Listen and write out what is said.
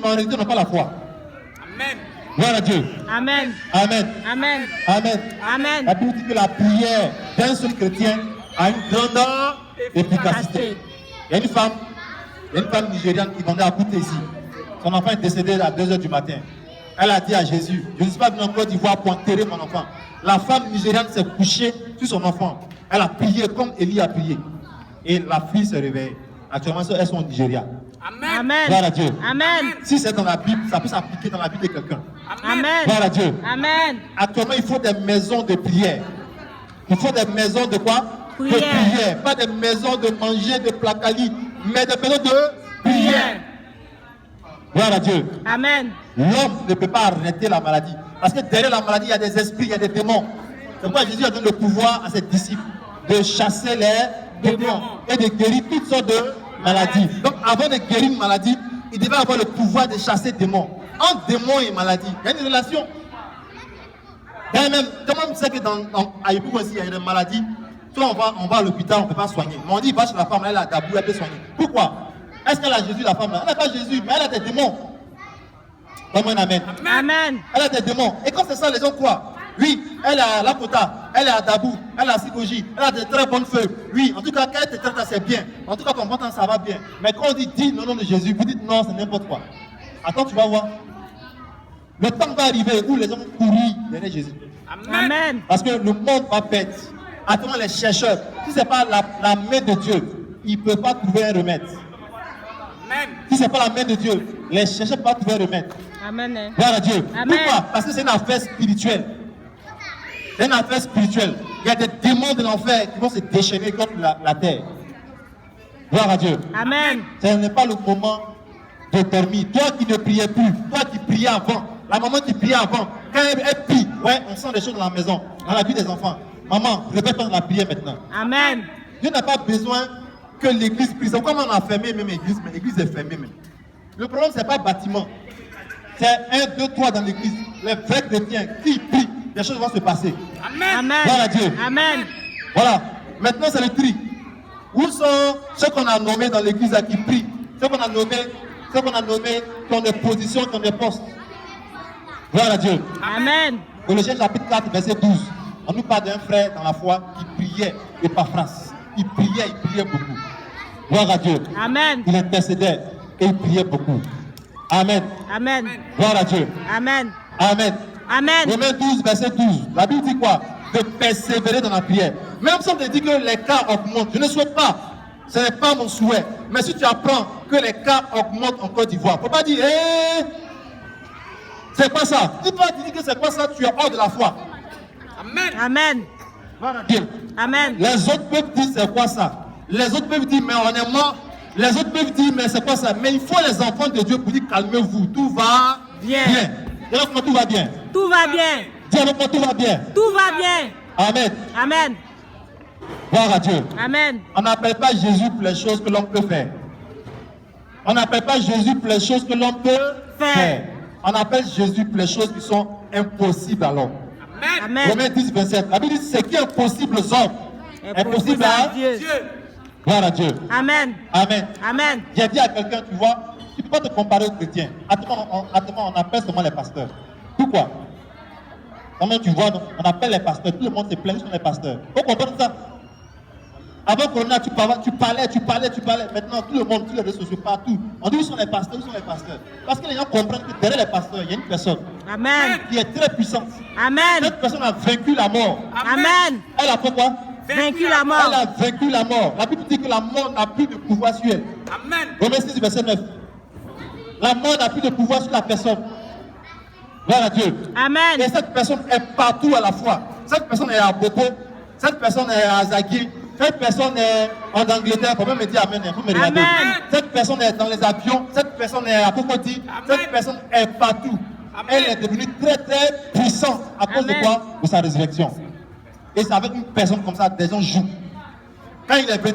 mais en réalité, n'ont pas la foi. Amen. Gloire à Dieu. Amen. Amen. Amen. Amen. Amen. La Bible dit que la prière d'un seul chrétien a une grande efficacité. Il y a une femme nigériane qui vendait à goûter ici. Son enfant est décédé à 2h du matin. Elle a dit à Jésus, je ne suis pas venu en Côte d'Ivoire pour enterrer mon enfant. La femme nigériane s'est couchée sur son enfant. Elle a prié comme Élie a prié. Et la fille s'est réveillée. Actuellement, elles sont au Nigeria. Amen. Amen. Gloire à Dieu. Amen. Si c'est dans la Bible, ça peut s'appliquer dans la vie de quelqu'un. Amen. Gloire à Dieu. Amen. Actuellement, il faut des maisons de prière. Il faut des maisons de quoi? Prière. De prière. Pas des maisons de manger, de placali, mais des maisons de prière. Gloire à Dieu. Amen. L'homme ne peut pas arrêter la maladie. Parce que derrière la maladie, il y a des esprits, il y a des démons. C'est pourquoi Jésus a donné le pouvoir à ses disciples de chasser les démons et de guérir toutes sortes de maladies. Donc avant de guérir une maladie, il devait avoir le pouvoir de chasser des démons. Entre démons et maladie, il y a une relation. Même, tout le monde sait que à Yébou aussi, il y a des maladies. Soit on va à l'hôpital, on ne peut pas soigner. Mais on dit, va chez la femme, elle a d'abou, elle peut soigner. Pourquoi? Est-ce qu'elle a Jésus, la femme là? Elle n'a pas Jésus, mais elle a des démons. Comme un amen. Amen. Elle a des démons. Et quand c'est ça, les gens croient. Oui, elle a la Kota, elle a Dabou, elle a Sikoji, elle a de très bonnes feuilles. Oui, en tout cas, quand elle te traite, c'est bien. En tout cas, ton bon temps, ça va bien. Mais quand on dit, dis le nom de Jésus, vous dites non, c'est n'importe quoi. Attends, tu vas voir. Le temps va arriver où les gens vont courir derrière Jésus. Amen. Parce que le monde va perdre. Attends, les chercheurs, si ce n'est pas la main de Dieu, ils ne peuvent pas trouver un remède. Si ce n'est pas la main de Dieu, les chercheurs ne peuvent pas trouver un remède. Amen. Gloire à Dieu. Amen. Pourquoi? Parce que c'est une affaire spirituelle. C'est une affaire spirituelle. Il y a des démons de l'enfer qui vont se déchaîner contre la terre. Gloire à Dieu. Amen. Ce n'est pas le moment de dormir. Toi qui ne priais plus, toi qui priais avant, la maman qui priait avant, quand elle prie, ouais, on sent des choses dans la maison, dans la vie des enfants. Maman, répète la prière maintenant. Amen. Dieu n'a pas besoin que l'église prie. C'est comme on a fermé même l'église, mais l'église est fermée même. Le problème, ce n'est pas le bâtiment. C'est 1, 2, 3 dans l'église. Les vrais chrétiens qui prient, les choses vont se passer. Amen. Gloire à Dieu. Amen. Voilà. Maintenant, c'est le tri. Où sont ceux qu'on a nommés dans l'église qui prient? Ceux qu'on a nommés qui ont des positions, qui ont des postes. Gloire à Dieu. Amen. Colossiens chapitre 4, verset 12. On nous parle d'un frère dans la foi qui priait et pas France. Il priait beaucoup. Gloire à Dieu. Amen. Il intercédait et il priait beaucoup. Amen. Amen. Gloire à Dieu. Amen. Amen. Amen. Romains 12, verset 12. La Bible dit quoi? De persévérer dans la prière. Même si on te dit que les cas augmentent, je ne souhaite pas. Ce n'est pas mon souhait. Mais si tu apprends que les cas augmentent en Côte d'Ivoire, il ne faut pas dire, hé, c'est quoi ça? Si toi tu dis que c'est quoi ça, tu es hors de la foi. Amen. Amen. Voilà. Bien. Amen. Les autres peuvent dire c'est quoi ça? Les autres peuvent dire mais on est mort. Les autres peuvent dire mais c'est quoi ça? Mais il faut les enfants de Dieu pour dire calmez-vous, tout va Bien. Dis alors comment tout va bien. Tout va bien. Dis alors comment tout va bien. Tout va bien. Amen. Amen. Gloire à Dieu. Amen. On n'appelle pas Jésus pour les choses que l'homme peut faire. On n'appelle pas Jésus pour les choses que l'homme peut faire. On appelle Jésus pour les choses qui sont impossibles à l'homme. Amen. Romains 10, 27. La Bible dit ce qui est impossible aux hommes est possible à Dieu. Gloire à Dieu. Amen. Amen. Amen. J'ai dit à quelqu'un, tu vois, tu ne peux pas te comparer aux chrétiens. Actuellement, on appelle seulement les pasteurs. Pourquoi? Comment tu vois, on appelle les pasteurs, tout le monde se plaint sur les pasteurs. Vous comprenez ça? Avant Corona, tu parlais. Maintenant, tout le monde, tous les réseaux sociaux, partout. On dit où sont les pasteurs, Parce que les gens comprennent que derrière les pasteurs, il y a une personne Amen. qui est très puissante. Amen. Cette personne a vaincu la mort. Amen. Elle a fait quoi? Vaincu la mort. Elle a vaincu la mort. La Bible dit que la mort n'a plus de pouvoir sur elle. Amen. Romains 6, verset 9. La mort n'a plus de pouvoir sur la personne. Gloire à Dieu. Amen. Et cette personne est partout à la fois. Cette personne est à Bobo. Cette personne est à Zagui. Cette personne est en Angleterre. Il faut même me dire Amen. Il faut me regarder. Amen. Cette personne est dans les avions. Cette personne est à Cocody. Cette personne est partout. Amen. Elle est devenue très très puissante à cause de quoi? De sa résurrection. Et c'est avec une personne comme ça, des gens jouent. Quand il est 21,